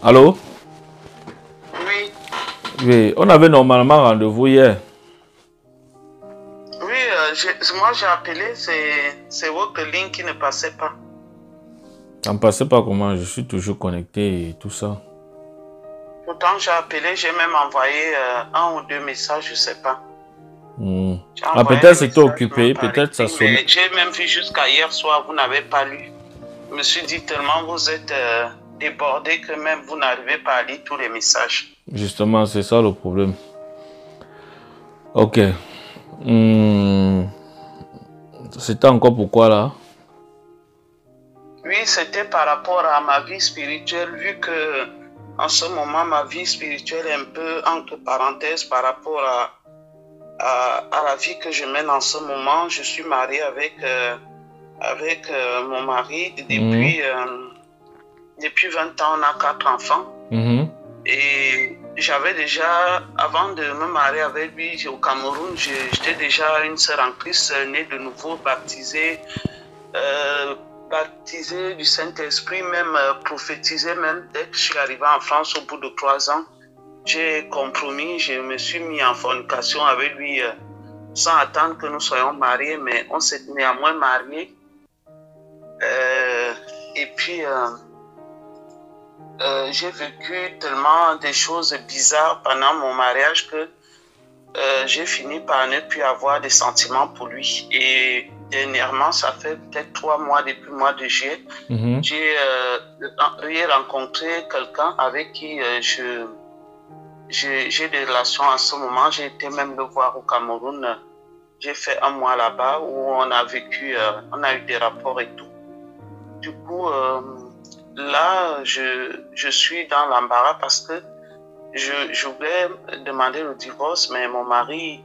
Allô? Oui. Oui, on avait normalement rendez-vous hier. Oui, moi j'ai appelé, c'est votre ligne qui ne passait pas. Ça ne passait pas comment? Je suis toujours connecté et tout ça. Pourtant j'ai appelé, j'ai même envoyé un ou deux messages, je ne sais pas. Ah, peut-être c'était occupé, peut-être ça sonnait. J'ai même vu jusqu'à hier soir, vous n'avez pas lu. Je me suis dit tellement vous êtes débordé que même vous n'arrivez pas à lire tous les messages. Justement, c'est ça le problème. Ok. C'était encore pourquoi là? Oui, c'était par rapport à ma vie spirituelle, vu que en ce moment ma vie spirituelle est un peu entre parenthèses par rapport à la vie que je mène en ce moment. Je suis marié avec mon mari depuis 20 ans, on a 4 enfants. Et j'avais déjà, avant de me marier avec lui au Cameroun, j'étais déjà une sœur en Christ, née de nouveau, baptisée du Saint-Esprit, même prophétisée même. Dès que je suis arrivé en France au bout de 3 ans, j'ai compromis, je me suis mis en fornication avec lui sans attendre que nous soyons mariés, mais on s'est néanmoins mariés. Et puis, j'ai vécu tellement de choses bizarres pendant mon mariage que j'ai fini par ne plus avoir de sentiments pour lui. Et dernièrement, ça fait peut-être 3 mois depuis le mois de juillet, j'ai rencontré quelqu'un avec qui j'ai des relations en ce moment. J'ai été même le voir au Cameroun. J'ai fait 1 mois là-bas où on a vécu, on a eu des rapports et tout. Du coup, là, je suis dans l'embarras parce que je voulais demander le divorce, mais mon mari,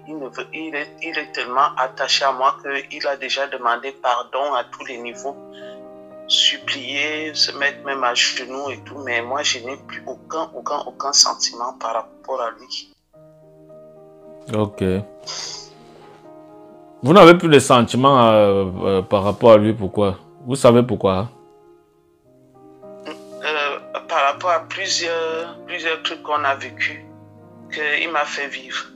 il est tellement attaché à moi qu'il a déjà demandé pardon à tous les niveaux, supplié, se mettre même à genoux et tout, mais moi, je n'ai plus aucun sentiment par rapport à lui. Ok. Vous n'avez plus de sentiments par rapport à lui, pourquoi? Vous savez pourquoi? Par rapport à plusieurs trucs qu'on a vécu, qu'il m'a fait vivre.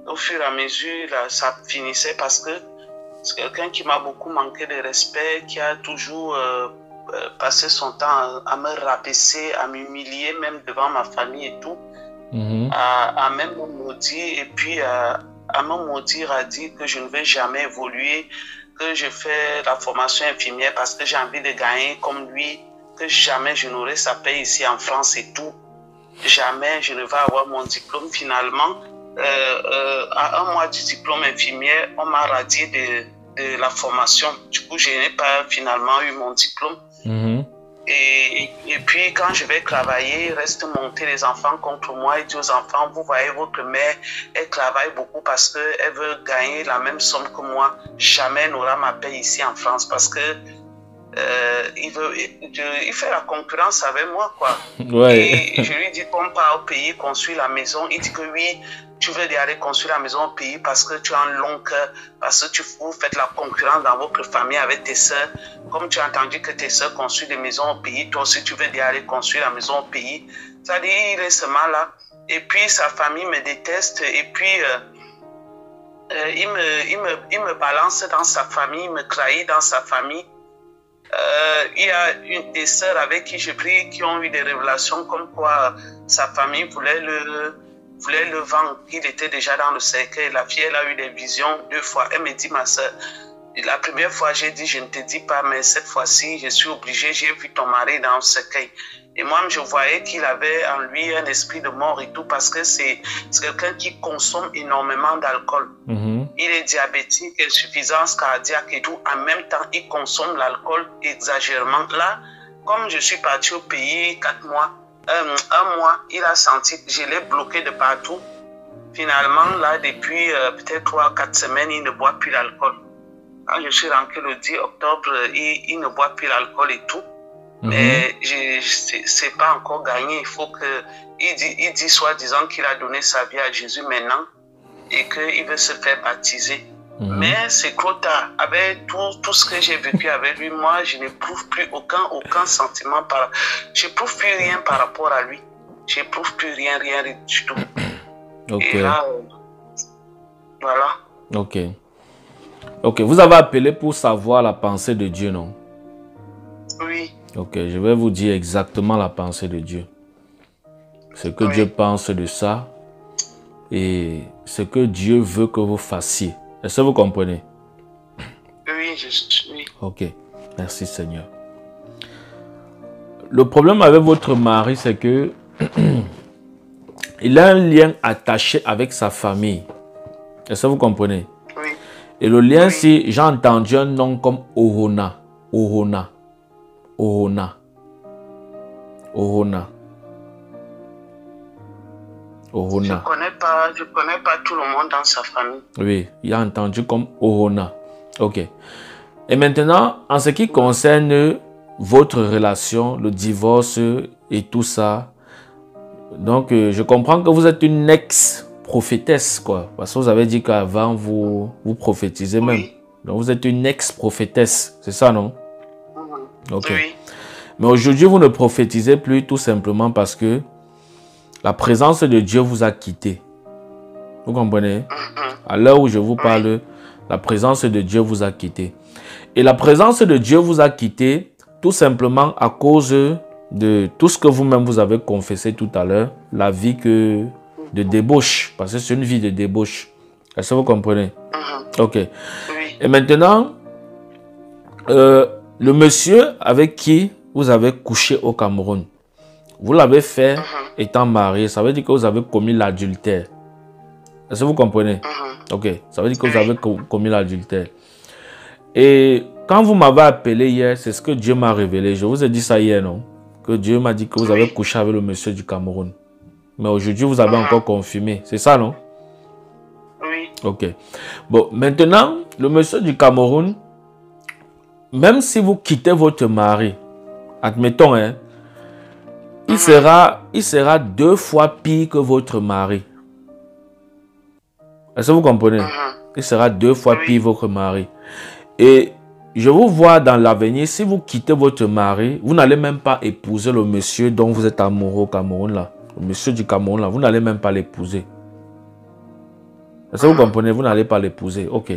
Au fur et à mesure, là, ça finissait parce que c'est quelqu'un qui m'a beaucoup manqué de respect, qui a toujours passé son temps à me rabaisser, à m'humilier, même devant ma famille et tout, à même me maudire, et puis à me maudire, à dire que je ne vais jamais évoluer, que je fais la formation infirmière parce que j'ai envie de gagner comme lui, que jamais je n'aurai sa paix ici en France et tout. Jamais je ne vais avoir mon diplôme. Finalement, à 1 mois du diplôme infirmière, on m'a radié de la formation. Du coup, je n'ai pas finalement eu mon diplôme. Et puis, quand je vais travailler, il reste monter les enfants contre moi et dire aux enfants, vous voyez, votre mère, elle travaille beaucoup parce qu'elle veut gagner la même somme que moi. Jamais elle n'aura ma paix ici en France parce que il fait la concurrence avec moi, quoi. Ouais. Et je lui dis qu'on part au pays construire la maison. Il dit que oui, tu veux aller construire la maison au pays parce que tu as un long cœur, parce que vous faites la concurrence dans votre famille avec tes soeurs. Comme tu as entendu que tes soeurs construisent des maisons au pays, toi aussi tu veux aller construire la maison au pays. C'est-à-dire, il est seulement là. Et puis sa famille me déteste. Et puis il me balance dans sa famille, il me trahit dans sa famille. Il y a une des sœurs avec qui je prie qui ont eu des révélations comme quoi sa famille voulait le vendre. Il était déjà dans le cercueil. La fille, elle a eu des visions 2 fois. Elle me dit, ma sœur, la première fois, j'ai dit, je ne te dis pas, mais cette fois-ci, je suis obligée, j'ai vu ton mari dans le cercueil. Et moi, je voyais qu'il avait en lui un esprit de mort et tout, parce que c'est quelqu'un qui consomme énormément d'alcool. Il est diabétique, insuffisance cardiaque et tout. En même temps, il consomme l'alcool exagérément. Là, comme je suis partie au pays 4 mois, 1 mois, il a senti que je l'ai bloqué de partout. Finalement, là, depuis peut-être 3-4 semaines, il ne boit plus l'alcool. Quand je suis rentré le 10 octobre, il ne boit plus l'alcool et tout. Mais c'est pas encore gagné. Il faut que... Il dit soi-disant qu'il a donné sa vie à Jésus maintenant et qu'il veut se faire baptiser. Mais c'est trop tard. Avec tout ce que j'ai vécu avec lui, moi, je n'éprouve plus aucun sentiment. Je n'éprouve plus rien par rapport à lui. Je n'éprouve plus rien du tout. Ok. Et là, voilà. Ok. Ok, vous avez appelé pour savoir la pensée de Dieu, non? Oui. Ok, je vais vous dire exactement la pensée de Dieu. Ce que Dieu pense de ça et ce que Dieu veut que vous fassiez. Est-ce que vous comprenez? Oui. Ok, merci Seigneur. Le problème avec votre mari, c'est que il a un lien attaché avec sa famille. Est-ce que vous comprenez? Oui. Et le lien, si j'ai entendu un nom comme Ohona. Ohona. Ohona. Ohona. Ohona. Je connais pas tout le monde dans sa famille. Oui, il a entendu comme Ohona. Ok. Et maintenant, en ce qui concerne votre relation, le divorce et tout ça, donc je comprends que vous êtes une ex-prophétesse, quoi. Parce que vous avez dit qu'avant, vous prophétisez même. Donc vous êtes une ex-prophétesse, c'est ça, non? Ok. Oui. Mais aujourd'hui, vous ne prophétisez plus tout simplement parce que la présence de Dieu vous a quitté. Vous comprenez? À l'heure où je vous parle, la présence de Dieu vous a quitté. Et la présence de Dieu vous a quitté tout simplement à cause de tout ce que vous-même vous avez confessé tout à l'heure, la vie de débauche, parce que c'est une vie de débauche. Est-ce que vous comprenez? Ok. Oui. Et maintenant, le monsieur avec qui vous avez couché au Cameroun, vous l'avez fait étant marié, ça veut dire que vous avez commis l'adultère. Est-ce que vous comprenez? Ok, ça veut dire que vous avez commis l'adultère. Et quand vous m'avez appelé hier, c'est ce que Dieu m'a révélé. Je vous ai dit ça hier, non? Que Dieu m'a dit que vous avez couché avec le monsieur du Cameroun. Mais aujourd'hui, vous avez encore confirmé. C'est ça, non? Oui. Ok. Bon, maintenant, le monsieur du Cameroun, même si vous quittez votre mari, admettons, hein, il sera 2 fois pire que votre mari. Est-ce que vous comprenez? Il sera 2 fois pire que votre mari. Et je vous vois dans l'avenir, si vous quittez votre mari, vous n'allez même pas épouser le monsieur dont vous êtes amoureux au Cameroun là. Le monsieur du Cameroun là, vous n'allez même pas l'épouser. Est-ce que vous comprenez? Vous n'allez pas l'épouser. Ok.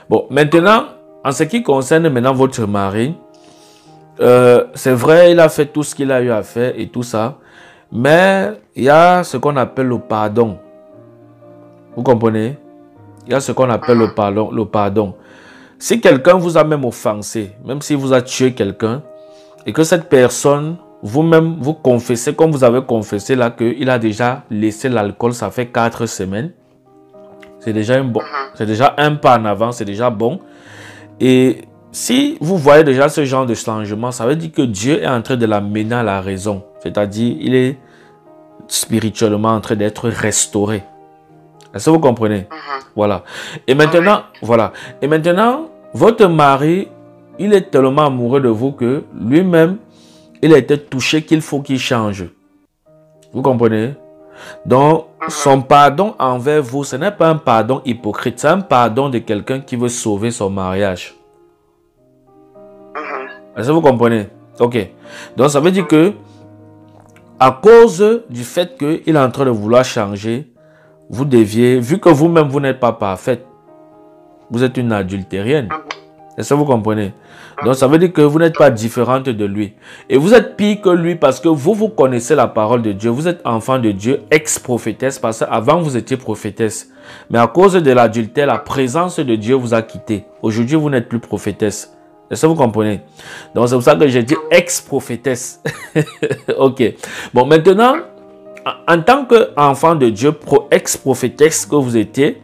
Bon, maintenant, en ce qui concerne maintenant votre mari, c'est vrai, il a fait tout ce qu'il a eu à faire et tout ça. Mais il y a ce qu'on appelle le pardon. Vous comprenez? Il y a ce qu'on appelle le pardon. Si quelqu'un vous a même offensé, même si vous a tué quelqu'un, et que cette personne, vous-même, vous confessez, comme vous avez confessé là, qu'il a déjà laissé l'alcool, ça fait 4 semaines. C'est déjà un pas en avant, c'est déjà bon. Et si vous voyez déjà ce genre de changement, ça veut dire que Dieu est en train de l'amener à la raison. C'est-à-dire, il est spirituellement en train d'être restauré. Est-ce que vous comprenez? Voilà. Et maintenant, voilà. Et maintenant, votre mari, il est tellement amoureux de vous que lui-même, il a été touché qu'il faut qu'il change. Vous comprenez? Donc, son pardon envers vous, ce n'est pas un pardon hypocrite, c'est un pardon de quelqu'un qui veut sauver son mariage. Est-ce que vous comprenez? Ok. Donc, ça veut dire que, à cause du fait qu'il est en train de vouloir changer, vous deviez, vu que vous-même, vous n'êtes pas parfaite, vous êtes une adultérienne. Est-ce que vous comprenez? Donc, ça veut dire que vous n'êtes pas différente de lui. Et vous êtes pire que lui parce que vous connaissez la parole de Dieu. Vous êtes enfant de Dieu, ex-prophétesse, parce qu'avant, vous étiez prophétesse. Mais à cause de l'adultère, la présence de Dieu vous a quitté. Aujourd'hui, vous n'êtes plus prophétesse. Est-ce que vous comprenez? Donc, c'est pour ça que j'ai dit ex-prophétesse. Ok. Bon, maintenant, en tant qu'enfant de Dieu, ex-prophétesse que vous étiez,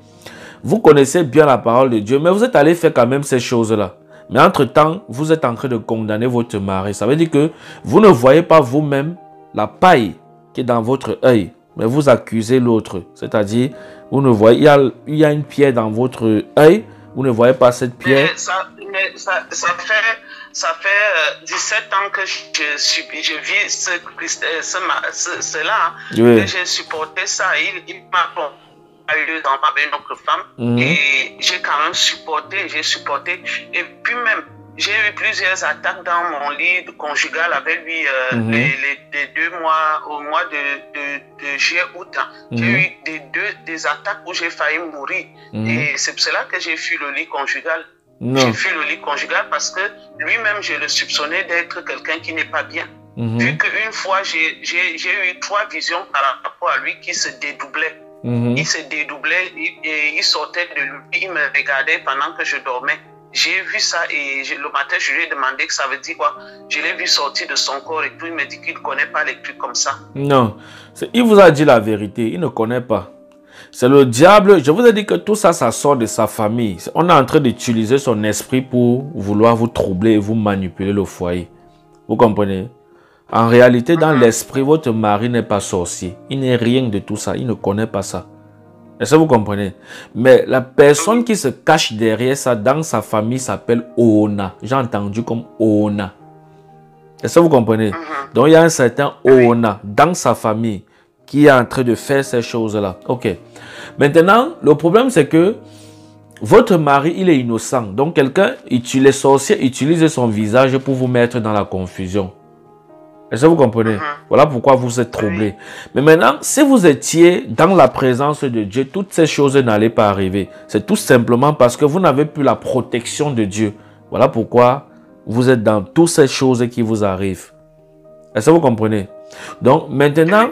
vous connaissez bien la parole de Dieu, mais vous êtes allé faire quand même ces choses-là. Mais entre-temps, vous êtes en train de condamner votre mari. Ça veut dire que vous ne voyez pas vous-même la paille qui est dans votre œil, mais vous accusez l'autre. C'est-à-dire, vous ne voyez, il y a une pierre dans votre œil, vous ne voyez pas cette pierre. Ça fait 17 ans que je vis cela, oui. que j'ai supporté ça. Il m'a a eu 2 enfants avec une autre femme. Et j'ai quand même supporté, j'ai supporté. Et puis même, j'ai eu plusieurs attaques dans mon lit conjugal avec lui les 2 mois, au mois de juillet, août. J'ai eu des attaques où j'ai failli mourir. Et c'est pour cela que j'ai fui le lit conjugal. J'ai fui le lit conjugal parce que lui-même, je le soupçonnais d'être quelqu'un qui n'est pas bien. Vu qu'une fois, j'ai eu 3 visions par rapport à lui qui se dédoublaient. Il se dédoublait et il sortait de lui, il me regardait pendant que je dormais. J'ai vu ça et le matin, je lui ai demandé que ça veut dire quoi. Je l'ai vu sortir de son corps et puis il me dit qu'il ne connaît pas les trucs comme ça. Non, il vous a dit la vérité, il ne connaît pas. C'est le diable. Je vous ai dit que tout ça, ça sort de sa famille. On est en train d'utiliser son esprit pour vouloir vous troubler et vous manipuler le foyer. Vous comprenez? En réalité, dans l'esprit, votre mari n'est pas sorcier. Il n'est rien de tout ça. Il ne connaît pas ça. Est-ce que vous comprenez? Mais la personne qui se cache derrière ça dans sa famille s'appelle Oona. J'ai entendu comme Oona. Est-ce que vous comprenez? Donc il y a un certain Oona dans sa famille qui est en train de faire ces choses-là. Ok. Maintenant, le problème c'est que votre mari, il est innocent. Donc quelqu'un, les sorciers utilisent son visage pour vous mettre dans la confusion. Est-ce que vous comprenez? Voilà pourquoi vous êtes troublé. Mais maintenant, si vous étiez dans la présence de Dieu, toutes ces choses n'allaient pas arriver. C'est tout simplement parce que vous n'avez plus la protection de Dieu. Voilà pourquoi vous êtes dans toutes ces choses qui vous arrivent. Est-ce que vous comprenez? Donc maintenant,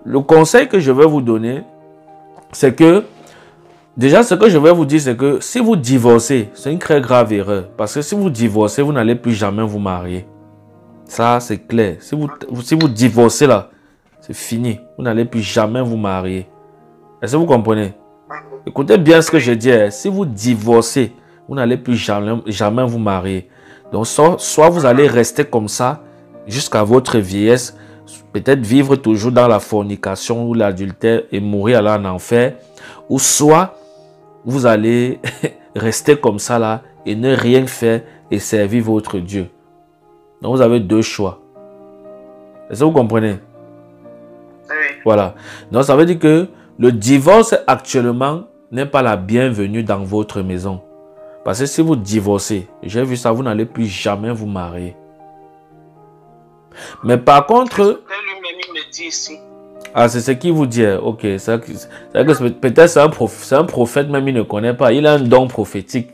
le conseil que je vais vous donner, c'est que, déjà ce que je vais vous dire, c'est que si vous divorcez, c'est une très grave erreur. Parce que si vous divorcez, vous n'allez plus jamais vous marier. Ça, c'est clair. Si vous divorcez là, c'est fini. Vous n'allez plus jamais vous marier. Est-ce que vous comprenez? Écoutez bien ce que je dis. Si vous divorcez, vous n'allez plus jamais vous marier. Donc, soit vous allez rester comme ça jusqu'à votre vieillesse, peut-être vivre toujours dans la fornication ou l'adultère et mourir alors en enfer, ou soit vous allez rester comme ça là et ne rien faire et servir votre Dieu. Donc, vous avez 2 choix. Est-ce que vous comprenez? Oui. Voilà. Donc, ça veut dire que le divorce actuellement n'est pas la bienvenue dans votre maison. Parce que si vous divorcez, j'ai vu ça, vous n'allez plus jamais vous marier. Mais par contre... lui-même, il me dit ici. Ah, c'est ce qu'il vous dit. Ok. Peut-être c'est un prophète, même il ne connaît pas. Il a un don prophétique.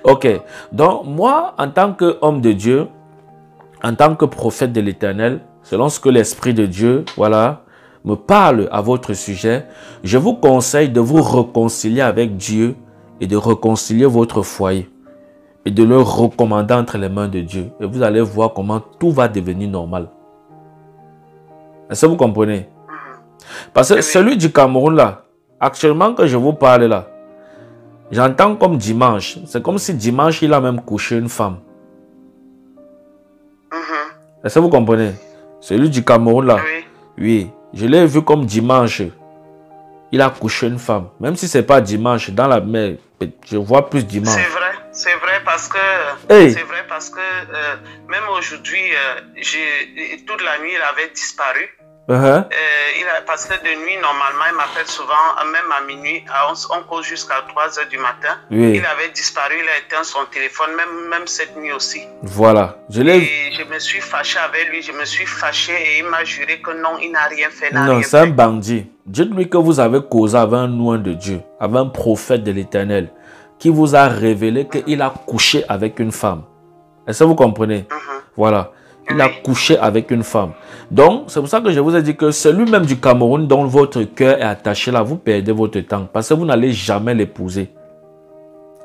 Ok, donc moi, en tant qu'homme de Dieu, en tant que prophète de l'Éternel, selon ce que l'Esprit de Dieu, voilà, me parle à votre sujet, je vous conseille de vous réconcilier avec Dieu et de réconcilier votre foyer et de le recommander entre les mains de Dieu. Et vous allez voir comment tout va devenir normal. Est-ce que vous comprenez? Parce que celui du Cameroun là, actuellement que je vous parle là, j'entends comme dimanche. C'est comme si dimanche, il a même couché une femme. Est-ce que vous comprenez? Celui du Cameroun là. Oui. Je l'ai vu comme dimanche. Il a couché une femme. Même si ce n'est pas dimanche, dans la mer, je vois plus dimanche. C'est vrai parce que, hey. C'est vrai parce que même aujourd'hui, toute la nuit, il avait disparu. Parce que de nuit, normalement, il m'appelle souvent, même à minuit, on cause jusqu'à 3 h du matin. Oui. Il avait disparu, il a éteint son téléphone, même cette nuit aussi. Voilà. Je me suis fâché avec lui, je me suis fâché et il m'a juré que non, il n'a rien fait. Non, c'est un bandit. Dites-lui que vous avez causé avec un loin de Dieu, avec un prophète de l'Éternel, qui vous a révélé qu'il a couché avec une femme. Est-ce que vous comprenez? Voilà. Il a couché avec une femme. Donc, c'est pour ça que je vous ai dit que celui-même du Cameroun dont votre cœur est attaché là, vous perdez votre temps parce que vous n'allez jamais l'épouser.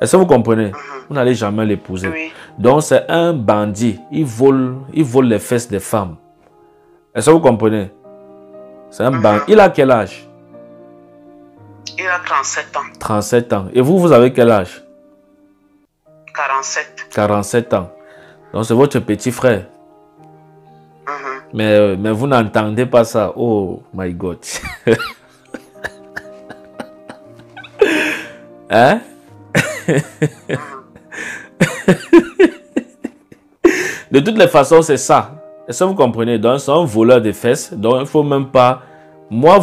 Est-ce que vous comprenez? Vous n'allez jamais l'épouser. Oui. Donc, c'est un bandit. Il vole les fesses des femmes. Est-ce que vous comprenez? C'est un bandit. Il a quel âge? Il a 37 ans. 37 ans. Et vous avez quel âge? 47. 47 ans. Donc, c'est votre petit frère. Mais vous n'entendez pas ça. Oh my God. Hein? De toutes les façons, c'est ça. Est-ce que vous comprenez? Donc, c'est un voleur de fesses. Donc, il ne faut même pas Moi,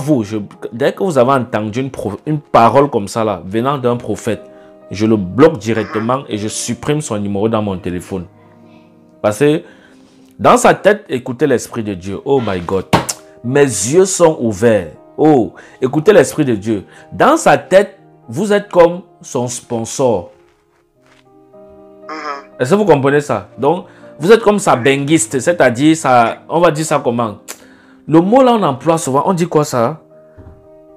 dès que vous avez entendu une parole comme ça, là, venant d'un prophète, je le bloque directement et je supprime son numéro dans mon téléphone. Parce que dans sa tête, écoutez l'Esprit de Dieu. Oh my God. Mes yeux sont ouverts. Oh, écoutez l'Esprit de Dieu. Dans sa tête, vous êtes comme son sponsor. Est-ce que vous comprenez ça? Donc, vous êtes comme sa benguiste, c'est-à-dire, on va dire ça comment? Le mot là, on emploie souvent, on dit quoi ça?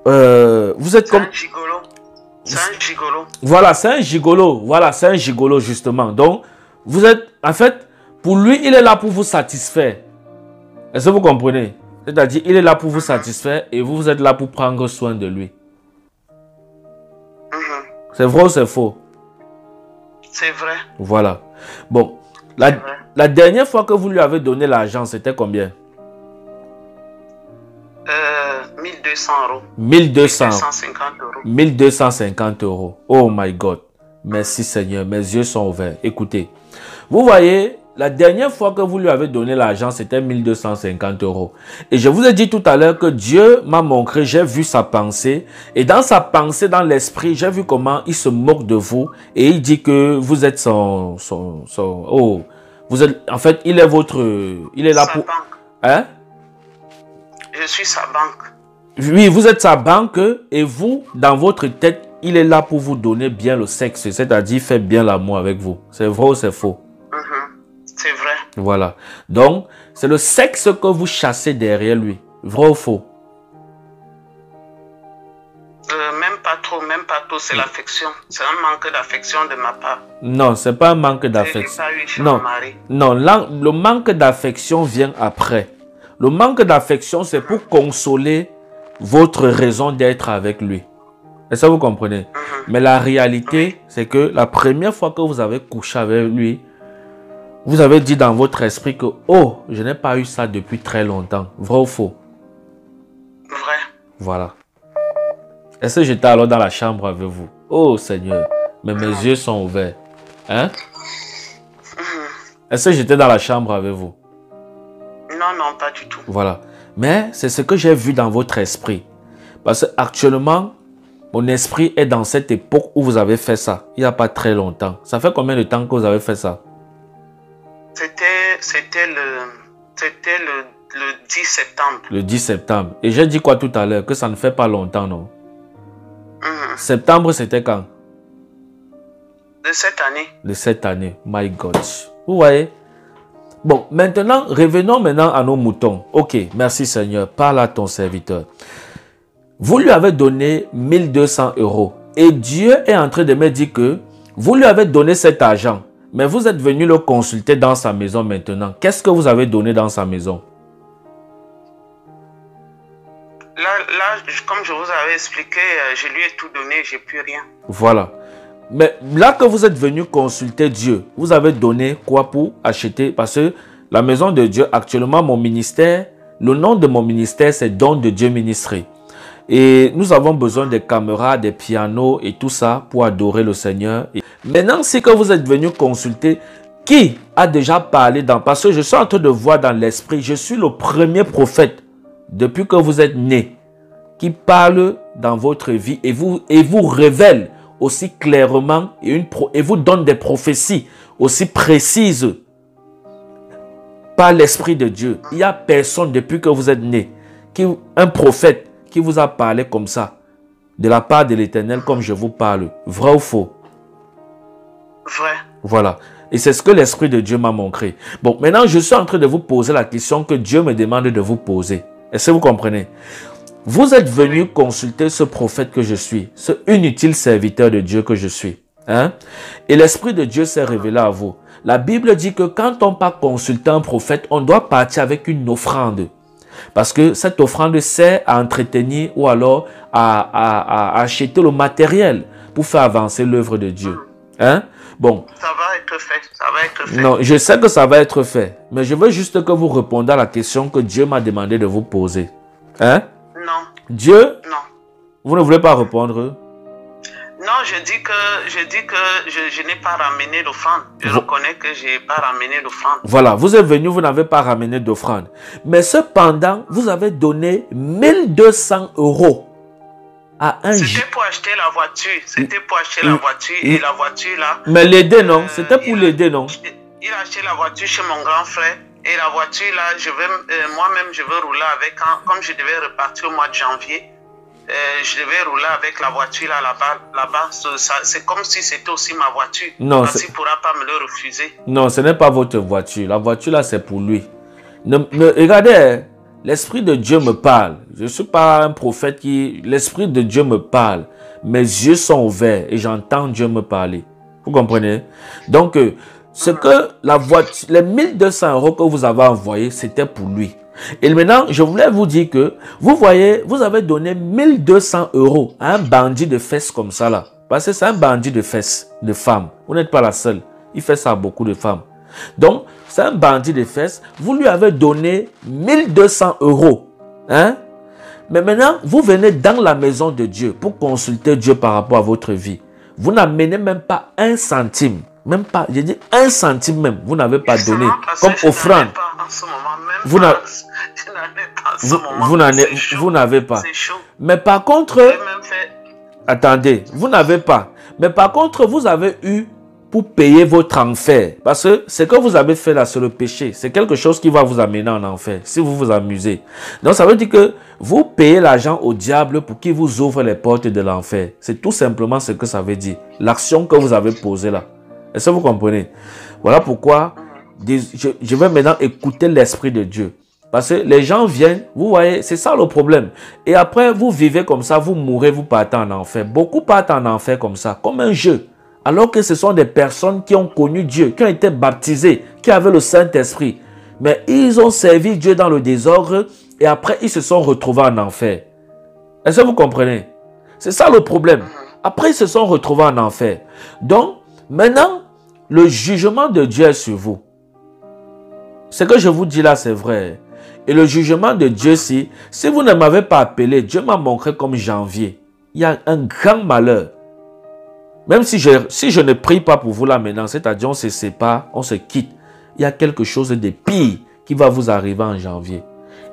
Vous êtes comme... un gigolo. C'est un gigolo. Voilà, c'est un gigolo. Voilà, c'est un gigolo, justement. Donc, vous êtes, en fait, pour lui, il est là pour vous satisfaire. Est-ce que vous comprenez? C'est-à-dire, il est là pour vous satisfaire et vous êtes là pour prendre soin de lui. C'est vrai ou c'est faux? C'est vrai. Voilà. Bon, la dernière fois que vous lui avez donné l'argent, c'était combien? 1200 euros. 1250 euros. 1250 euros. Oh my God. Merci Seigneur. Mes yeux sont ouverts. Écoutez. Vous voyez, la dernière fois que vous lui avez donné l'argent, c'était 1250 euros. Et je vous ai dit tout à l'heure que Dieu m'a montré, j'ai vu sa pensée. Et dans sa pensée, dans l'esprit, j'ai vu comment il se moque de vous. Et il dit que vous êtes oh, vous êtes, en fait, il est votre... Il est là pour... Hein? Je suis sa banque. Oui, vous êtes sa banque et vous, dans votre tête, il est là pour vous donner bien le sexe, c'est-à-dire faire bien l'amour avec vous. C'est vrai ou c'est faux? C'est vrai. Voilà. Donc, c'est le sexe que vous chassez derrière lui. Vrai ou faux? Même pas trop, c'est l'affection. C'est un manque d'affection de ma part. Non, c'est pas un manque d'affection. Non, non, là, le manque d'affection vient après. Le manque d'affection, c'est pour consoler votre raison d'être avec lui. Et ça, vous comprenez? Mais la réalité, c'est que la première fois que vous avez couché avec lui, vous avez dit dans votre esprit que, oh, je n'ai pas eu ça depuis très longtemps. Vrai ou faux? Vrai. Voilà. Est-ce que j'étais alors dans la chambre avec vous? Oh Seigneur, mais mes yeux sont ouverts. Hein? Est-ce que j'étais dans la chambre avec vous? Non, non, pas du tout. Voilà. Mais c'est ce que j'ai vu dans votre esprit. Parce qu'actuellement, mon esprit est dans cette époque où vous avez fait ça. Il n'y a pas très longtemps. Ça fait combien de temps que vous avez fait ça? C'était le 10 septembre. Le 10 septembre. Et j'ai dit quoi tout à l'heure? Que ça ne fait pas longtemps, non? Septembre, c'était quand? De cette année. De cette année. My God. Vous voyez? Bon, maintenant, revenons maintenant à nos moutons. Ok, merci Seigneur. Parle à ton serviteur. Vous lui avez donné 1200 euros. Et Dieu est en train de me dire que vous lui avez donné cet argent. Mais vous êtes venu le consulter dans sa maison maintenant. Qu'est-ce que vous avez donné dans sa maison? Là, comme je vous avais expliqué, je lui ai tout donné, j'ai plus rien. Voilà. Mais là que vous êtes venu consulter Dieu, vous avez donné quoi pour acheter? Parce que la maison de Dieu, actuellement, mon ministère, le nom de mon ministère, c'est Don de Dieu Ministry. Et nous avons besoin des caméras, des pianos et tout ça pour adorer le Seigneur. Et maintenant, si que vous êtes venu consulter, qui a déjà parlé dans... Parce que je suis en train de voir dans l'esprit, je suis le premier prophète depuis que vous êtes né qui parle dans votre vie et vous révèle aussi clairement et vous donne des prophéties aussi précises par l'Esprit de Dieu. Il n'y a personne depuis que vous êtes né, un prophète qui vous a parlé comme ça, de la part de l'Éternel comme je vous parle. Vrai ou faux? Vrai. Voilà. Et c'est ce que l'Esprit de Dieu m'a montré. Bon, maintenant je suis en train de vous poser la question que Dieu me demande de vous poser. Est-ce que vous comprenez? Vous êtes venu consulter ce prophète que je suis, ce inutile serviteur de Dieu que je suis. Hein? Et l'Esprit de Dieu s'est révélé à vous. La Bible dit que quand on part consulter un prophète, on doit partir avec une offrande. Parce que cette offrande sert à entretenir ou alors à acheter le matériel pour faire avancer l'œuvre de Dieu. Hein? Bon. Ça va être fait, ça va être fait. Non, je sais que ça va être fait. Mais je veux juste que vous répondiez à la question que Dieu m'a demandé de vous poser. Hein? Non. Dieu? Non. Vous ne voulez pas répondre? Non, je dis que je n'ai pas ramené l'offrande. Je reconnais que je n'ai pas ramené l'offrande. Voilà, vous êtes venu, vous n'avez pas ramené d'offrande. Mais cependant, vous avez donné 1200 € à un... C'était pour acheter la voiture. C'était pour acheter la voiture. Et la voiture là... Mais l'aider, non? C'était pour l'aider, non? Il a acheté la voiture chez mon grand frère. Et la voiture là, moi-même, je veux rouler avec. Comme je devais repartir au mois de janvier. Je devais rouler avec la voiture là-bas. C'est comme si c'était aussi ma voiture. Non, parce qu'il ne pourra pas me le refuser. Non, ce n'est pas votre voiture. La voiture là, c'est pour lui. Regardez, l'Esprit de Dieu me parle. Je ne suis pas un prophète qui... L'Esprit de Dieu me parle. Mes yeux sont ouverts et j'entends Dieu me parler. Vous comprenez? Donc, ce que la voiture, les 1200 € que vous avez envoyés, c'était pour lui. Et maintenant, je voulais vous dire que, vous voyez, vous avez donné 1200 € à un bandit de fesses comme ça là. Parce que c'est un bandit de fesses, de femmes. Vous n'êtes pas la seule. Il fait ça à beaucoup de femmes. Donc, c'est un bandit de fesses. Vous lui avez donné 1200 €. Hein? Mais maintenant, vous venez dans la maison de Dieu pour consulter Dieu par rapport à votre vie. Vous n'amenez même pas un centime. Même pas, j'ai dit 1 centime même. Vous n'avez pas donné comme offrande. Vous n'avez pas. Mais par contre, attendez, vous n'avez pas. Mais par contre, vous avez eu pour payer votre enfer. Parce que ce que vous avez fait là, c'est le péché. C'est quelque chose qui va vous amener en enfer, si vous vous amusez. Donc, ça veut dire que vous payez l'argent au diable pour qu'il vous ouvre les portes de l'enfer. C'est tout simplement ce que ça veut dire. L'action que vous avez posée là. Est-ce que vous comprenez? Voilà pourquoi je vais maintenant écouter l'Esprit de Dieu. Parce que les gens viennent, vous voyez, c'est ça le problème. Et après, vous vivez comme ça, vous mourrez, vous partez en enfer. Beaucoup partent en enfer comme ça, comme un jeu. Alors que ce sont des personnes qui ont connu Dieu, qui ont été baptisées, qui avaient le Saint-Esprit. Mais ils ont servi Dieu dans le désordre et après, ils se sont retrouvés en enfer. Est-ce que vous comprenez? C'est ça le problème. Après, ils se sont retrouvés en enfer. Donc, maintenant, le jugement de Dieu est sur vous. Ce que je vous dis là, c'est vrai. Et le jugement de Dieu, si vous ne m'avez pas appelé, Dieu m'a montré comme janvier. Il y a un grand malheur. Même si je ne prie pas pour vous là maintenant, c'est-à-dire on se sépare, on se quitte. Il y a quelque chose de pire qui va vous arriver en janvier.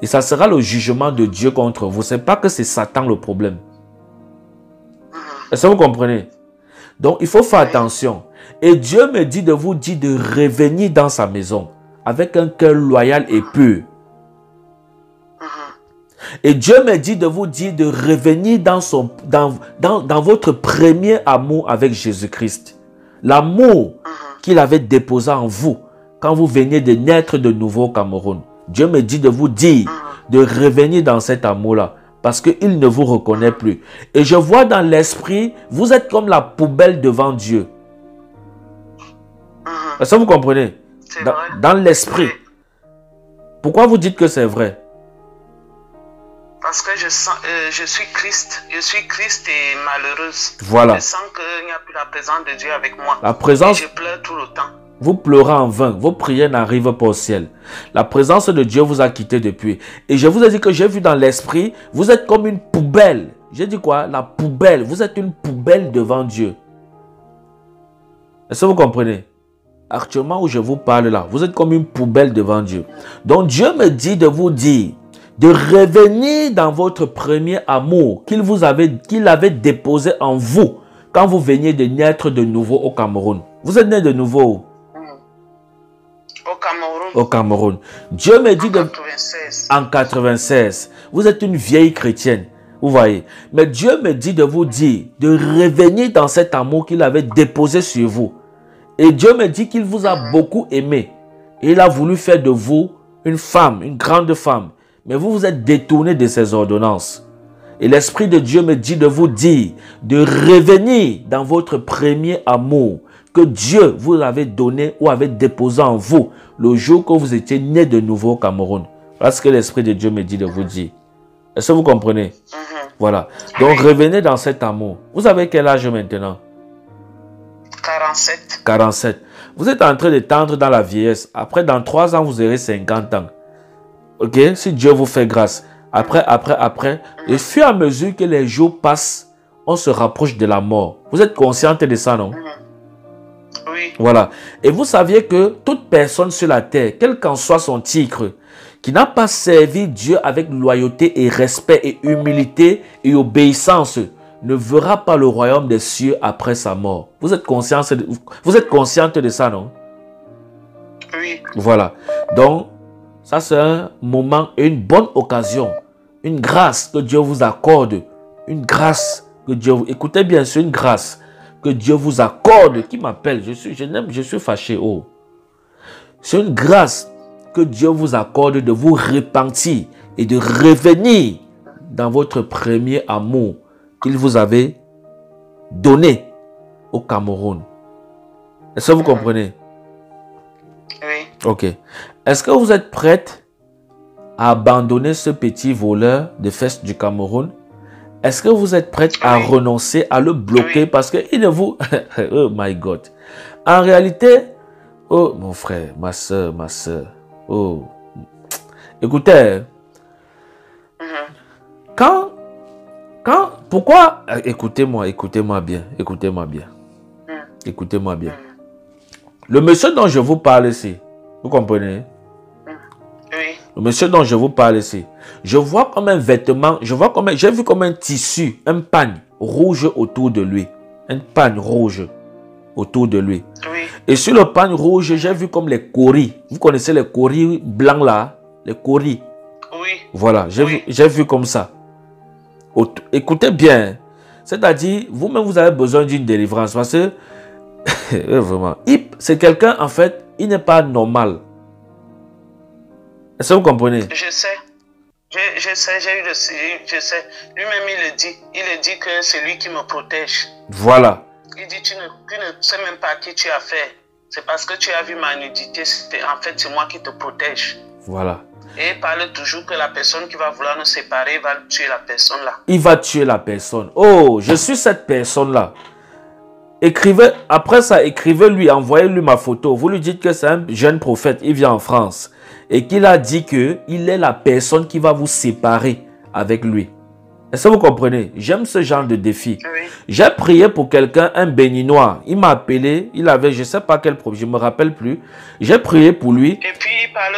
Et ça sera le jugement de Dieu contre vous. Ce n'est pas que c'est Satan le problème. Est-ce que vous comprenez? Donc, il faut faire attention. Et Dieu me dit de vous dire de revenir dans sa maison avec un cœur loyal et pur. Et Dieu me dit de vous dire de revenir dans votre premier amour avec Jésus-Christ. L'amour qu'il avait déposé en vous quand vous veniez de naître de nouveau au Cameroun. Dieu me dit de vous dire de revenir dans cet amour-là. Parce qu'il ne vous reconnaît plus. Et je vois dans l'esprit, vous êtes comme la poubelle devant Dieu. Est-ce que vous comprenez? Dans l'esprit. Pourquoi vous dites que c'est vrai? Parce que je suis Christ. Je suis Christ et malheureuse. Voilà. Je sens qu'il n'y a plus la présence de Dieu avec moi. La présence... Et je pleure tout le temps. Vous pleurez en vain. Vos prières n'arrivent pas au ciel. La présence de Dieu vous a quitté depuis. Et je vous ai dit que j'ai vu dans l'esprit, vous êtes comme une poubelle. J'ai dit quoi? La poubelle. Vous êtes une poubelle devant Dieu. Est-ce que vous comprenez? Actuellement où je vous parle là, vous êtes comme une poubelle devant Dieu. Donc Dieu me dit de vous dire de revenir dans votre premier amour qu'il avait déposé en vous quand vous veniez de naître de nouveau au Cameroun. Vous êtes né de nouveau au Cameroun. Au Cameroun. Dieu me dit en 96. Vous êtes une vieille chrétienne. Vous voyez. Mais Dieu me dit de vous dire de revenir dans cet amour qu'il avait déposé sur vous. Et Dieu me dit qu'il vous a beaucoup aimé. Et il a voulu faire de vous une femme, une grande femme. Mais vous vous êtes détourné de ses ordonnances. Et l'Esprit de Dieu me dit de vous dire de revenir dans votre premier amour que Dieu vous avait donné ou avait déposé en vous le jour que vous étiez né de nouveau au Cameroun. Voilà ce que l'Esprit de Dieu me dit de vous dire. Est-ce que vous comprenez? Voilà. Donc revenez dans cet amour. Vous avez quel âge maintenant? 47. 47. Vous êtes en train de tendre dans la vieillesse. Après, dans 3 ans, vous aurez 50 ans. Ok? Si Dieu vous fait grâce. Après, et au fur et à mesure que les jours passent, on se rapproche de la mort. Vous êtes consciente de ça, non? Oui. Voilà. Et vous saviez que toute personne sur la terre, quel qu'en soit son titre, qui n'a pas servi Dieu avec loyauté et respect et humilité et obéissance, ne verra pas le royaume des cieux après sa mort. Vous êtes consciente de ça, non? Oui. Voilà. Donc, ça c'est un moment et une bonne occasion, une grâce que Dieu vous accorde, une grâce que Dieu vous... Écoutez bien, c'est une grâce que Dieu vous accorde, qui m'appelle, je suis fâché, oh. C'est une grâce que Dieu vous accorde de vous repentir et de revenir dans votre premier amour qu'il vous avait donné au Cameroun. Est-ce que vous comprenez? Oui. Ok. Est-ce que vous êtes prête à abandonner ce petit voleur de fesses du Cameroun? Est-ce que vous êtes prête à renoncer, à le bloquer parce qu'il ne vous... Oh my God. En réalité, oh mon frère, ma soeur, oh. Écoutez, pourquoi... Écoutez-moi bien. Le monsieur dont je vous parle ici, vous comprenez? Oui. Le monsieur dont je vous parle ici, je vois comme un vêtement, j'ai vu comme un tissu, un pagne rouge autour de lui. Un pagne rouge autour de lui. Oui. Et sur le pagne rouge, j'ai vu comme les coris. Vous connaissez les coris blancs là? Les coris. Oui. Voilà, j'ai vu comme ça. Écoutez bien. C'est-à-dire, vous-même, vous avez besoin d'une délivrance. Parce que, vraiment, c'est quelqu'un, en fait, il n'est pas normal. Est-ce que vous comprenez? Je sais. Je sais. Lui-même, il dit que c'est lui qui me protège. Voilà. Il dit, tu ne sais même pas à qui tu as fait. C'est parce que tu as vu ma nudité. En fait, c'est moi qui te protège. Voilà. Et il parle toujours que la personne qui va vouloir nous séparer va tuer la personne là. Il va tuer la personne. Oh, je suis cette personne-là. Après ça, écrivez-lui, envoyez-lui ma photo. Vous lui dites que c'est un jeune prophète, il vient en France. Et qu'il a dit qu'il est la personne qui va vous séparer avec lui. Est-ce que vous comprenez? J'aime ce genre de défi. Oui. J'ai prié pour quelqu'un, un béninois. Il m'a appelé, il avait, je ne sais pas quel problème, je ne me rappelle plus. J'ai prié pour lui. Et puis il parle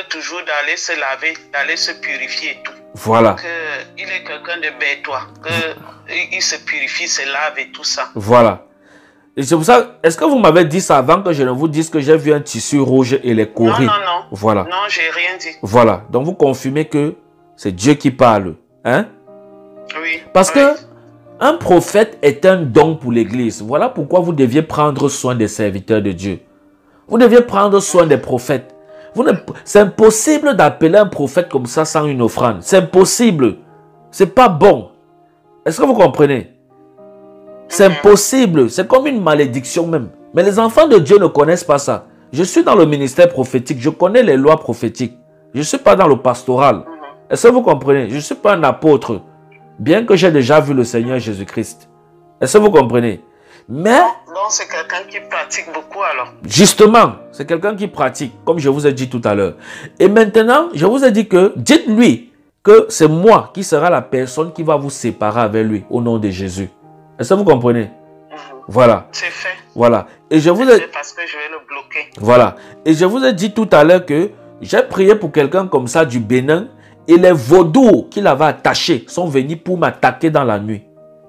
toujours d'aller se laver, d'aller se purifier et tout. Voilà. Il est quelqu'un de bêtois, qu'il se purifie, se lave et tout ça. Voilà. Et c'est pour ça, est-ce que vous m'avez dit ça avant que je ne vous dise que j'ai vu un tissu rouge et les coris? Non. Voilà. Non, j'ai rien dit. Voilà. Donc vous confirmez que c'est Dieu qui parle. Hein? Oui. Parce que un prophète est un don pour l'église. Voilà pourquoi vous deviez prendre soin des serviteurs de Dieu. Vous deviez prendre soin des prophètes. C'est impossible d'appeler un prophète comme ça sans une offrande. C'est impossible. C'est pas bon. Est-ce que vous comprenez? C'est impossible. C'est comme une malédiction même. Mais les enfants de Dieu ne connaissent pas ça. Je suis dans le ministère prophétique. Je connais les lois prophétiques. Je ne suis pas dans le pastoral. Est-ce que vous comprenez? Je ne suis pas un apôtre. Bien que j'ai déjà vu le Seigneur Jésus-Christ. Est-ce que vous comprenez? Mais... Donc c'est quelqu'un qui pratique beaucoup alors. Justement, c'est quelqu'un qui pratique, comme je vous ai dit tout à l'heure. Et maintenant, je vous ai dit que, dites-lui que c'est moi qui sera la personne qui va vous séparer avec lui, au nom de Jésus. Est-ce que vous comprenez? Voilà. C'est fait. Voilà. Et je vous ai... parce que je vais le bloquer. Voilà. Et je vous ai dit tout à l'heure que j'ai prié pour quelqu'un comme ça du Bénin et les vaudous qu'il avait attachés sont venus pour m'attaquer dans la nuit.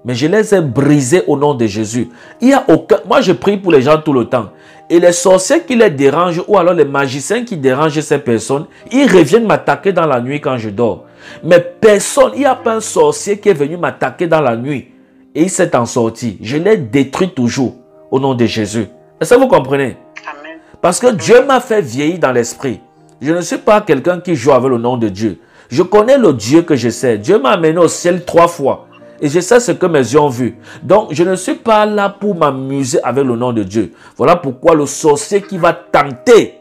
Mais je les ai brisés au nom de Jésus. Il y a aucun... Moi, je prie pour les gens tout le temps. Et les sorciers qui les dérangent ou alors les magiciens qui dérangent ces personnes, ils reviennent m'attaquer dans la nuit quand je dors. Mais personne, il n'y a pas un sorcier qui est venu m'attaquer dans la nuit et il s'est en sorti. Je les détruis toujours au nom de Jésus. Est-ce que vous comprenez? Amen. Parce que Dieu m'a fait vieillir dans l'esprit. Je ne suis pas quelqu'un qui joue avec le nom de Dieu. Je connais le Dieu que je sais. Dieu m'a amené au ciel 3 fois. Et je sais ce que mes yeux ont vu. Donc, je ne suis pas là pour m'amuser avec le nom de Dieu. Voilà pourquoi le sorcier qui va tenter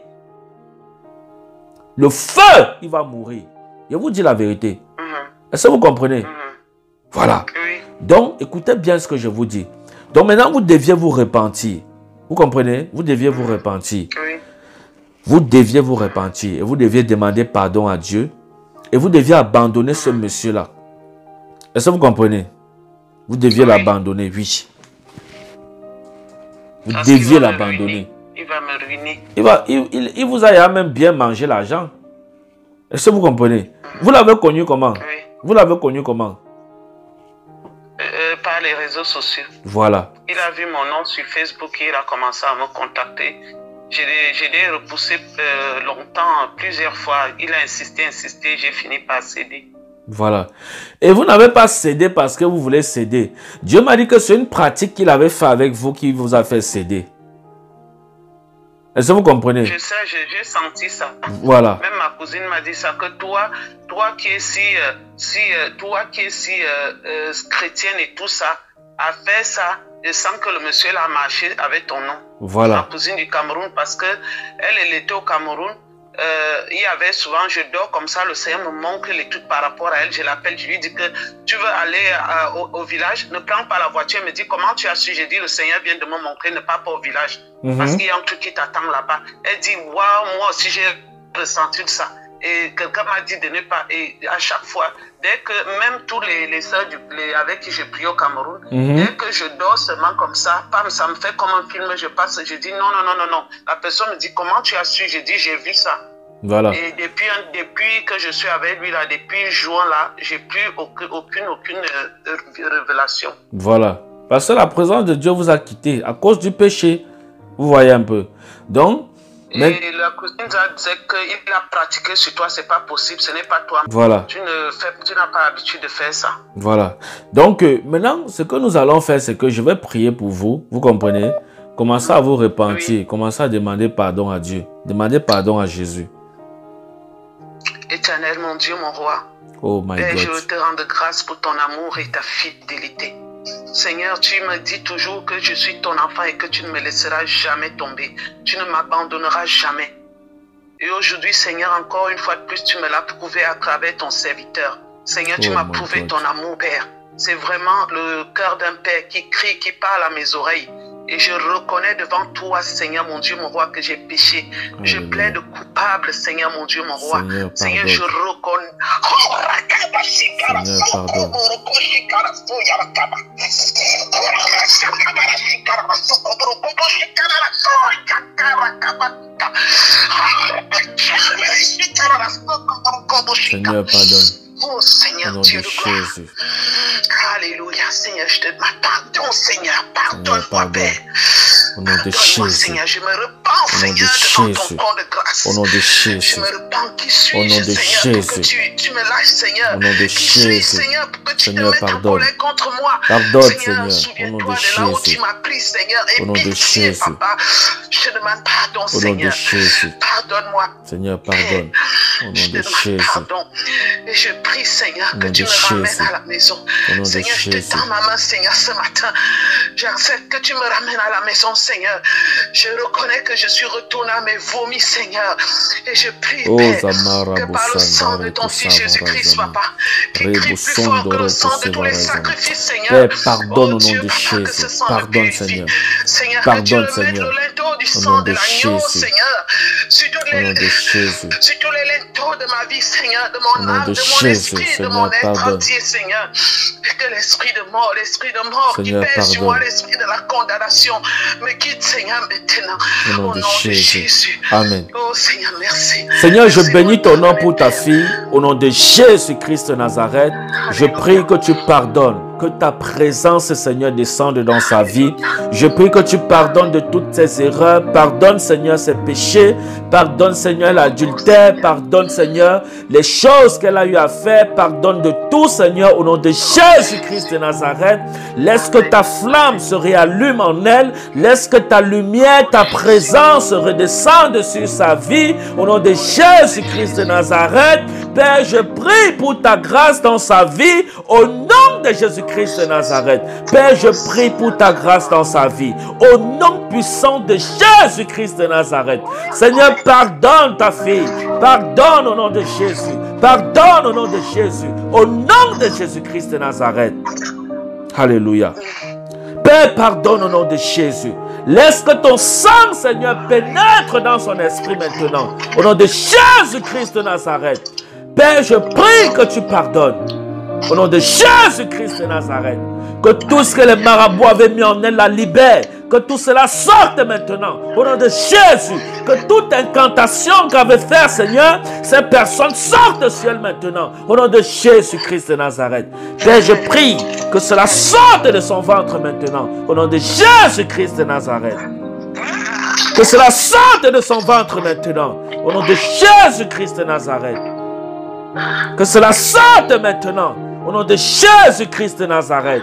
le feu, il va mourir. Je vous dis la vérité. Est-ce que vous comprenez? Voilà. Oui. Donc, écoutez bien ce que je vous dis. Donc, maintenant, vous deviez vous repentir. Vous comprenez? Vous deviez vous repentir. Oui. Vous deviez vous repentir. Et vous deviez demander pardon à Dieu. Et vous deviez abandonner ce monsieur-là. Est-ce que vous comprenez? Vous deviez l'abandonner, oui. Vous Parce deviez qu'il va me l'abandonner. Il va me ruiner. Il vous a même bien mangé l'argent. Est-ce que vous comprenez? Vous l'avez connu comment? Oui. Vous l'avez connu comment? Par les réseaux sociaux. Voilà. Il a vu mon nom sur Facebook et il a commencé à me contacter. Je l'ai repoussé longtemps, plusieurs fois. Il a insisté, j'ai fini par céder. Voilà. Et vous n'avez pas cédé parce que vous voulez céder. Dieu m'a dit que c'est une pratique qu'il avait fait avec vous qui vous a fait céder. Est-ce que vous comprenez? Je sais, j'ai senti ça. Voilà. Même ma cousine m'a dit ça, que toi qui es si chrétienne et tout ça, a fait ça. Je sens que le monsieur l'a marché avec ton nom. Voilà. Ma cousine du Cameroun, parce que elle était au Cameroun. Il y avait souvent, je dors comme ça, le Seigneur me montre l'étude par rapport à elle. Je l'appelle, je lui dis que tu veux aller au village, ne prends pas la voiture. Elle me dit comment tu as su? J'ai dit le Seigneur vient de me montrer, ne pas au village. Parce qu'il y a un truc qui t'attend là-bas. Elle dit waouh, moi aussi j'ai ressenti ça. Et quelqu'un m'a dit de ne pas. Et à chaque fois, dès que même tous les sœurs avec qui je prie au Cameroun, dès que je dors seulement comme ça, ça me fait comme un film, je passe, je dis non. La personne me dit comment tu as su? Je dis j'ai vu ça. Voilà. Et depuis que je suis avec lui là, depuis juin là, j'ai plus aucune révélation. Voilà. Parce que la présence de Dieu vous a quitté à cause du péché. Vous voyez un peu. Donc, et la cousine a dit qu'il a pratiqué sur toi, c'est pas possible, ce n'est pas toi. Voilà. Tu n'as pas l'habitude de faire ça. Voilà. Donc, maintenant, ce que nous allons faire, c'est que je vais prier pour vous. Vous comprenez? Commencez à vous repentir. Oui. Commencez à demander pardon à Dieu. Demandez pardon à Jésus. Éternel, mon Dieu, mon roi. Oh my God. Je veux te rendre grâce pour ton amour et ta fidélité. Seigneur, tu me dis toujours que je suis ton enfant et que tu ne me laisseras jamais tomber. Tu ne m'abandonneras jamais. Et aujourd'hui, Seigneur, encore une fois de plus, tu me l'as prouvé à travers ton serviteur. Seigneur, tu m'as prouvé ton amour, Père. C'est vraiment le cœur d'un père qui crie, qui parle à mes oreilles. Et je reconnais devant toi, Seigneur, mon Dieu, mon roi, que j'ai péché. Je plaide coupable, Seigneur, mon Dieu, mon roi. Seigneur, je reconnais. Seigneur, pardon. Seigneur, pardonne. Oh Seigneur, Dieu de gloire. Alléluia, Seigneur, je te pardonne, Seigneur, pardonne-moi, Père. Au nom de Jésus. Seigneur, je me repens, Seigneur, devant ton corps de grâce. Au nom de Jésus. Je me repens, qui suis-je, Seigneur, pour que tu me lâches, Seigneur. Au nom de Jésus. Seigneur, pour que tu te mettes en colère contre moi. Pardonne, Seigneur. Souviens-toi de là où tu m'as pris, Seigneur, et pitié, Papa. Je te demande pardon, Seigneur. Pardonne-moi. Seigneur, pardonne. Au nom de Jésus. Pardon. Et je prie, Seigneur, que tu me ramènes à la maison. Seigneur, je te tends ma main, Seigneur, ce matin. J'accepte que tu me ramènes à la maison, Seigneur. Je reconnais que je suis retourné à mes vomis, Seigneur. Et je prie, Père, que par le sang de ton Fils Jésus-Christ, Papa, qui crie plus fort que le sang de tous les sacrifices, Seigneur. Pardonne au nom de Jésus. Pardonne, Seigneur. Seigneur, que tu remettes le linteau du sang de l'agneau, Seigneur. Sur tous les linteaux de ma vie, Seigneur, de mon âme, de mon esprit, de mon être entier, Seigneur. Que l'esprit de mort qui pèse sur moi, l'esprit de la condamnation, me quitte, Seigneur, maintenant. Au nom de Jésus. Amen. Oh Seigneur, merci. Seigneur, je bénis ton nom pour ta fille. Au nom de Jésus-Christ de Nazareth, je prie que tu pardonnes. Que ta présence, Seigneur, descende dans sa vie. Je prie que tu pardonnes de toutes ses erreurs. Pardonne, Seigneur, ses péchés. Pardonne, Seigneur, l'adultère. Pardonne, Seigneur, les choses qu'elle a eu à faire. Pardonne de tout, Seigneur, au nom de Jésus-Christ de Nazareth. Laisse que ta flamme se réallume en elle. Laisse que ta lumière, ta présence redescende sur sa vie. Au nom de Jésus-Christ de Nazareth. Père, je prie pour ta grâce dans sa vie. Au nom de Jésus-Christ de Nazareth. Père, je prie pour ta grâce dans sa vie. Au nom puissant de Jésus-Christ de Nazareth. Seigneur, pardonne ta fille. Pardonne au nom de Jésus. Pardonne au nom de Jésus. Au nom de Jésus-Christ de Nazareth. Alléluia. Père, pardonne au nom de Jésus. Laisse que ton sang, Seigneur, pénètre dans son esprit maintenant. Au nom de Jésus-Christ de Nazareth. Père, je prie que tu pardonnes. Au nom de Jésus-Christ de Nazareth. Que tout ce que les marabouts avaient mis en elle la libère. Que tout cela sorte maintenant. Au nom de Jésus. Que toute incantation qu'avait fait, Seigneur, ces personnes sortent sur elle maintenant. Au nom de Jésus-Christ de Nazareth. Père, je prie que cela sorte de son ventre maintenant. Au nom de Jésus-Christ de Nazareth. Que cela sorte de son ventre maintenant. Au nom de Jésus-Christ de Nazareth. Que cela sorte maintenant. Au nom de Jésus-Christ de Nazareth.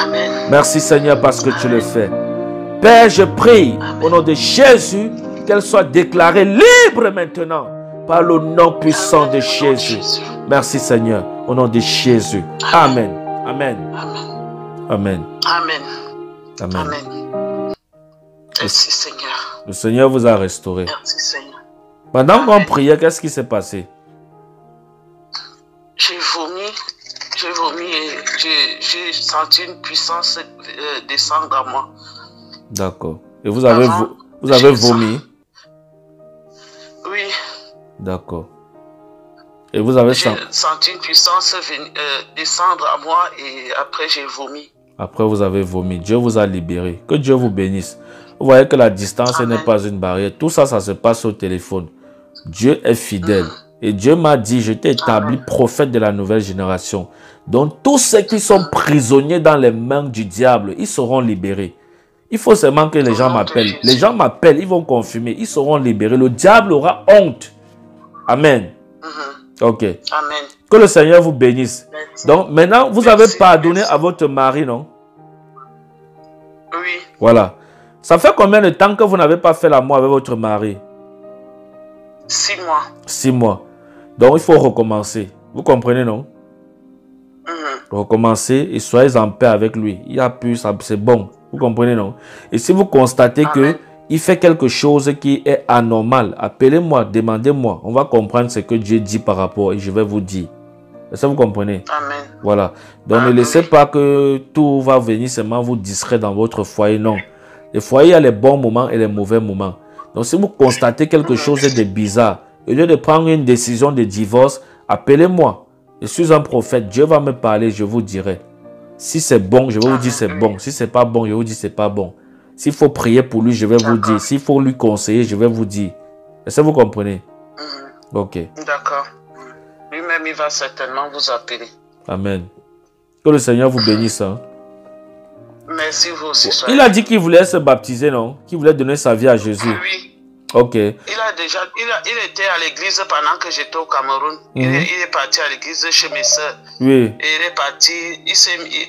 Amen. Merci Seigneur parce que tu le fais. Père, je prie au nom de Jésus qu'elle soit déclarée libre maintenant par le nom puissant de Jésus. Merci Seigneur au nom de Jésus. Amen. Amen. Amen. Amen. Amen. Amen. Merci Seigneur. Le Seigneur vous a restauré. Merci Seigneur. Pendant qu'on priait, qu'est-ce qui s'est passé? J'ai vomi et j'ai senti une puissance descendre à moi. D'accord. Et vous avez vomi? Oui. D'accord. Et vous avez senti une puissance descendre à moi et après j'ai vomi. Après vous avez vomi. Dieu vous a libéré. Que Dieu vous bénisse. Vous voyez que la distance n'est pas une barrière. Tout ça, ça se passe au téléphone. Dieu est fidèle. Et Dieu m'a dit, je t'ai établi prophète de la nouvelle génération. Donc tous ceux qui sont prisonniers dans les mains du diable, ils seront libérés. Il faut seulement que les gens m'appellent. Les gens m'appellent, ils vont confirmer. Ils seront libérés. Le diable aura honte. Amen. Ok. Amen. Que le Seigneur vous bénisse. Donc maintenant, vous avez pardonné à votre mari, non? Oui. Voilà. Ça fait combien de temps que vous n'avez pas fait l'amour avec votre mari? 6 mois. 6 mois. Donc il faut recommencer. Vous comprenez, non? Recommencer et soyez en paix avec lui. Il y a plus, c'est bon. Vous comprenez, non? Et si vous constatez que il fait quelque chose qui est anormal, appelez-moi, demandez-moi. On va comprendre ce que Dieu dit par rapport et je vais vous dire. Est-ce que vous comprenez? Amen. Voilà. Donc ne laissez pas que tout va venir seulement vous distraire dans votre foyer. Non. Le foyer, il y a les bons moments et les mauvais moments. Donc si vous constatez quelque chose de bizarre, au lieu de prendre une décision de divorce, appelez-moi. Je suis un prophète. Dieu va me parler, je vous dirai. Si c'est bon, je vais vous dire c'est bon. Si c'est pas bon, je vais vous dire c'est pas bon. S'il faut prier pour lui, je vais vous dire. S'il faut lui conseiller, je vais vous dire. Est-ce que vous comprenez? Ok. D'accord. Lui-même, il va certainement vous appeler. Amen. Que le Seigneur vous bénisse. Hein? Merci vous aussi. Il a dit qu'il voulait se baptiser, non? Qu'il voulait donner sa vie à Jésus. Oui. Ok. Il était à l'église pendant que j'étais au Cameroun. Il est parti à l'église chez mes soeurs. Oui. Et il est parti.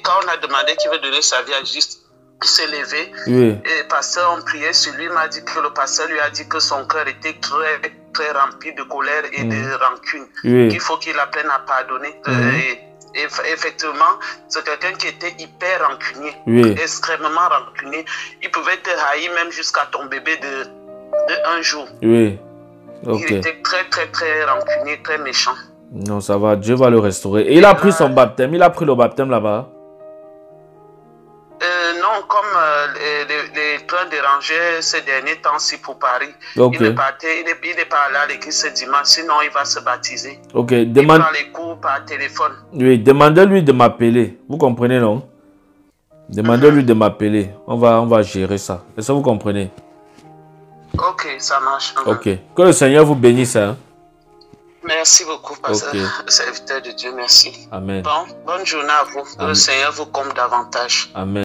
Quand on a demandé qu'il veut donner sa vie à Jésus, il s'est levé. Oui. Et le pasteur, on priait sur lui. Il m'a dit que le pasteur lui a dit que son cœur était très, très rempli de colère et de rancune. Oui. Qu'il faut qu'il apprenne à pardonner. Et effectivement, c'est quelqu'un qui était hyper rancunier. Oui. Extrêmement rancunier. Il pouvait te haïr même jusqu'à ton bébé de 1 jour. Oui. Ok. Il était très, très, très rancunier, très méchant. Non, ça va. Dieu va le restaurer. Et il a pris son baptême. Il a pris le baptême là-bas. Non, comme les trains dérangeaient ces derniers temps-ci pour Paris. Okay. Il est pas allé à l'église ce dimanche, sinon il va se baptiser. Ok, Il prend les cours par téléphone. Oui, demandez-lui de m'appeler. Vous comprenez, non? Demandez-lui de m'appeler. On va gérer ça. Est-ce que vous comprenez? Ok, ça marche. Ok. Que le Seigneur vous bénisse. Hein? Merci beaucoup, pasteur, serviteur de Dieu. Merci. Amen. Bonne journée à vous. Que le Seigneur vous comble davantage. Amen.